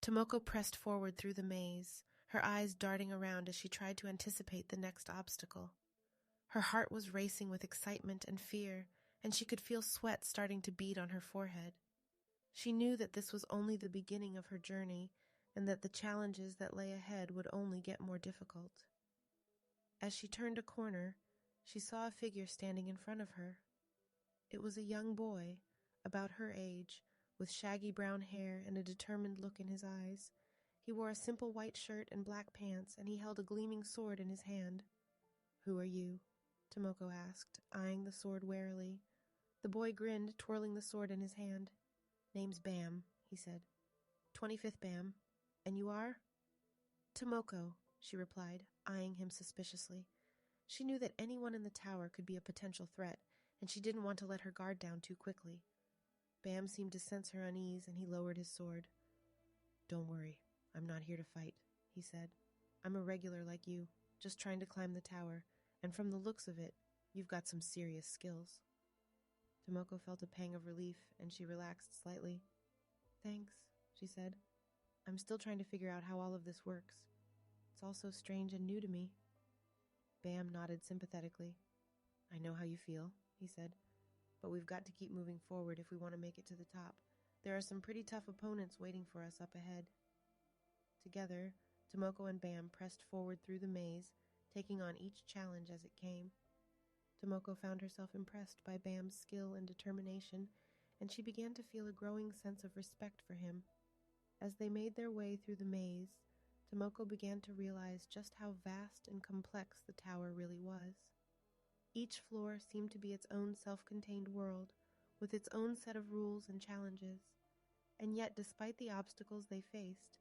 Tomoko pressed forward through the maze, her eyes darting around as she tried to anticipate the next obstacle. Her heart was racing with excitement and fear, and she could feel sweat starting to bead on her forehead. She knew that this was only the beginning of her journey, and that the challenges that lay ahead would only get more difficult. As she turned a corner, she saw a figure standing in front of her. It was a young boy, about her age, with shaggy brown hair and a determined look in his eyes. He wore a simple white shirt and black pants, and he held a gleaming sword in his hand. "Who are you?" Tomoko asked, eyeing the sword warily. The boy grinned, twirling the sword in his hand. "Name's Bam," he said. "25th Bam. And you are?" "Tomoko," she replied, eyeing him suspiciously. She knew that anyone in the tower could be a potential threat, and she didn't want to let her guard down too quickly. Bam seemed to sense her unease, and he lowered his sword. "Don't worry, I'm not here to fight," he said. "I'm a regular like you, just trying to climb the tower, and from the looks of it, you've got some serious skills." Tomoko felt a pang of relief, and she relaxed slightly. "Thanks," she said. "I'm still trying to figure out how all of this works. It's all so strange and new to me." Bam nodded sympathetically. "I know how you feel," he said. "But we've got to keep moving forward if we want to make it to the top. There are some pretty tough opponents waiting for us up ahead." Together, Tomoko and Bam pressed forward through the maze, taking on each challenge as it came. Tomoko found herself impressed by Bam's skill and determination, and she began to feel a growing sense of respect for him. As they made their way through the maze, Tomoko began to realize just how vast and complex the tower really was. Each floor seemed to be its own self-contained world, with its own set of rules and challenges. And yet, despite the obstacles they faced,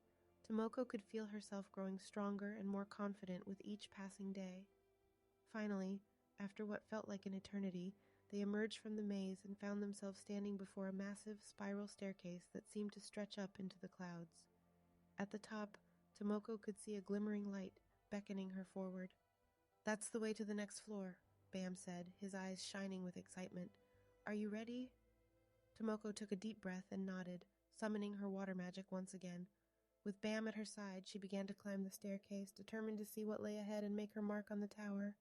Tomoko could feel herself growing stronger and more confident with each passing day. Finally, after what felt like an eternity, they emerged from the maze and found themselves standing before a massive spiral staircase that seemed to stretch up into the clouds. At the top, Tomoko could see a glimmering light beckoning her forward. "That's the way to the next floor," Bam said, his eyes shining with excitement. "Are you ready?" Tomoko took a deep breath and nodded, summoning her water magic once again. With Bam at her side, she began to climb the staircase, determined to see what lay ahead and make her mark on the tower.